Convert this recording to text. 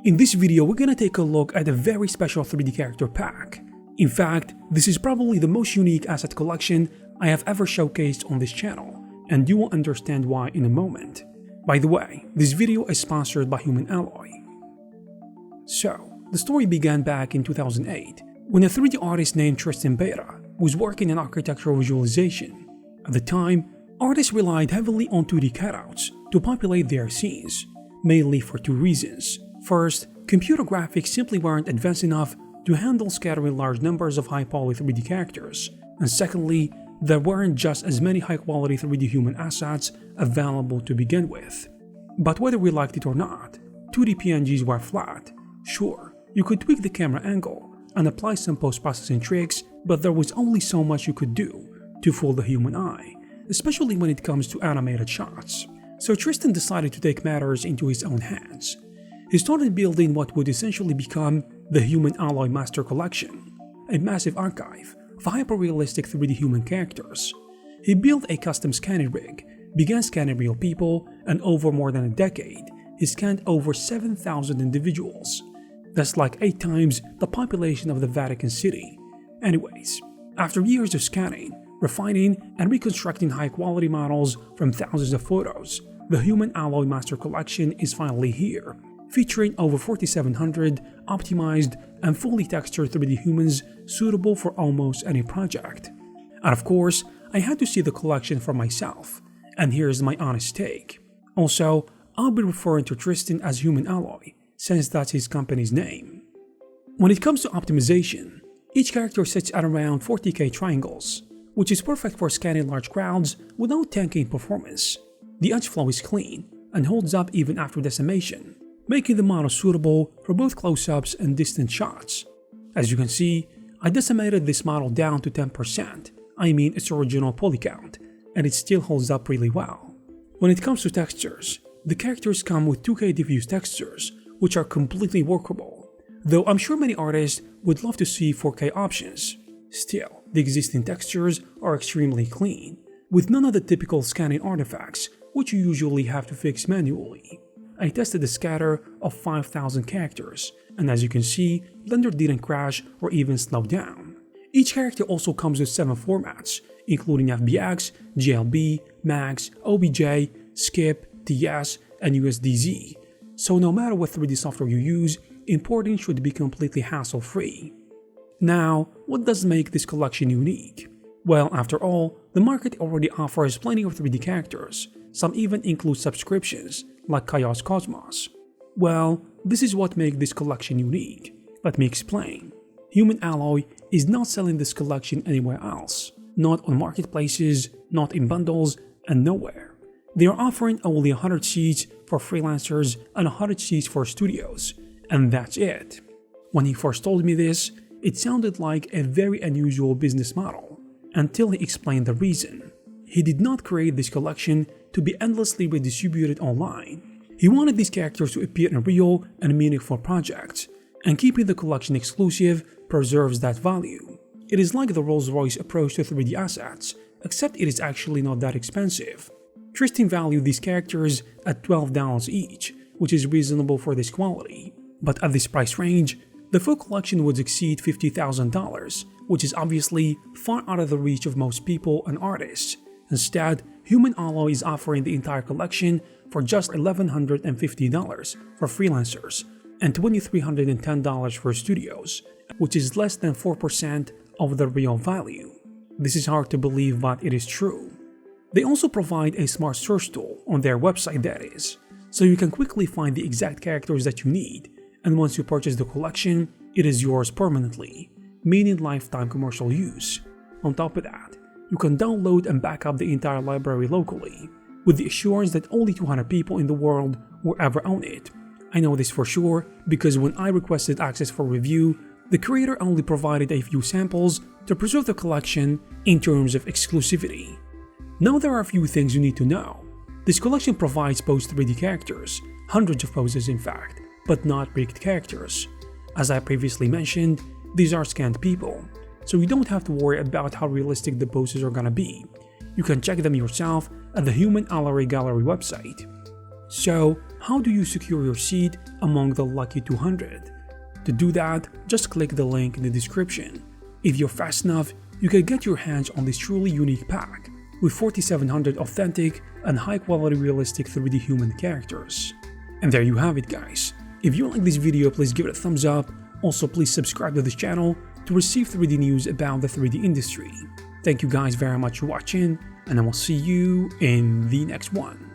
In this video, we're gonna take a look at a very special 3D character pack. In fact, this is probably the most unique asset collection I have ever showcased on this channel, and you will understand why in a moment. By the way, this video is sponsored by Humanalloy. So, the story began back in 2008, when a 3D artist named Tristan Beta was working in architectural visualization. At the time, artists relied heavily on 2D cutouts to populate their scenes, mainly for two reasons. First, computer graphics simply weren't advanced enough to handle scattering large numbers of high-poly 3D characters, and secondly, there weren't just as many high-quality 3D human assets available to begin with. But whether we liked it or not, 2D PNGs were flat. Sure, you could tweak the camera angle and apply some post-processing tricks, but there was only so much you could do to fool the human eye, especially when it comes to animated shots. So Tristan decided to take matters into his own hands. He started building what would essentially become the Humanalloy Master Collection, a massive archive of hyper-realistic 3D human characters. He built a custom scanning rig, began scanning real people, and over more than a decade, he scanned over 7,000 individuals. That's like 8 times the population of the Vatican City. Anyways, after years of scanning, refining, and reconstructing high-quality models from thousands of photos, the Humanalloy Master Collection is finally here, featuring over 4,700 optimized and fully textured 3D humans suitable for almost any project. And of course, I had to see the collection for myself, and here's my honest take. Also, I'll be referring to Tristan as Humanalloy, since that's his company's name. When it comes to optimization, each character sits at around 40K triangles, which is perfect for scanning large crowds without tanking performance. The edge flow is clean and holds up even after decimation, making the model suitable for both close-ups and distant shots. As you can see, I decimated this model down to 10%, I mean its original poly count, and it still holds up really well. When it comes to textures, the characters come with 2K diffuse textures, which are completely workable, though I'm sure many artists would love to see 4K options. Still, the existing textures are extremely clean, with none of the typical scanning artifacts, which you usually have to fix manually. I tested the scatter of 5,000 characters, and as you can see, Blender didn't crash or even slow down. Each character also comes with 7 formats, including FBX, GLB, Max, OBJ, Skip, TS, and USDZ. So no matter what 3D software you use, importing should be completely hassle-free. Now, what does make this collection unique? Well, after all, the market already offers plenty of 3D characters. Some even include subscriptions, like Chaos Cosmos. Well, this is what makes this collection unique. Let me explain. Humanalloy is not selling this collection anywhere else. Not on marketplaces, not in bundles, and nowhere. They are offering only 100 seats for freelancers and 100 seats for studios, and that's it. When he first told me this, it sounded like a very unusual business model, until he explained the reason. He did not create this collection to be endlessly redistributed online. He wanted these characters to appear in real and meaningful projects, and keeping the collection exclusive preserves that value. It is like the Rolls-Royce approach to 3D assets, except it is actually not that expensive. Tristan valued these characters at $12 each, which is reasonable for this quality. But at this price range, the full collection would exceed $50,000, which is obviously far out of the reach of most people and artists. Instead, Humanalloy is offering the entire collection for just $1,150 for freelancers and $2,310 for studios, which is less than 4% of the real value. This is hard to believe, but it is true. They also provide a smart search tool on their website, that is, so you can quickly find the exact characters that you need, and once you purchase the collection, it is yours permanently, meaning lifetime commercial use. On top of that, you can download and back up the entire library locally, with the assurance that only 200 people in the world will ever own it. I know this for sure because when I requested access for review, the creator only provided a few samples to preserve the collection in terms of exclusivity. Now there are a few things you need to know. This collection provides posed 3D characters, hundreds of poses in fact, but not rigged characters. As I previously mentioned, these are scanned people, so you don't have to worry about how realistic the poses are gonna be. You can check them yourself at the Humanalloy Gallery website. So how do you secure your seat among the lucky 200? To do that, just click the link in the description. If you're fast enough, you can get your hands on this truly unique pack with 4700 authentic and high quality realistic 3D human characters. And there you have it, guys. If you like this video, please give it a thumbs up. Also, please subscribe to this channel to receive 3D news about the 3D industry. Thank you guys very much for watching, and I will see you in the next one.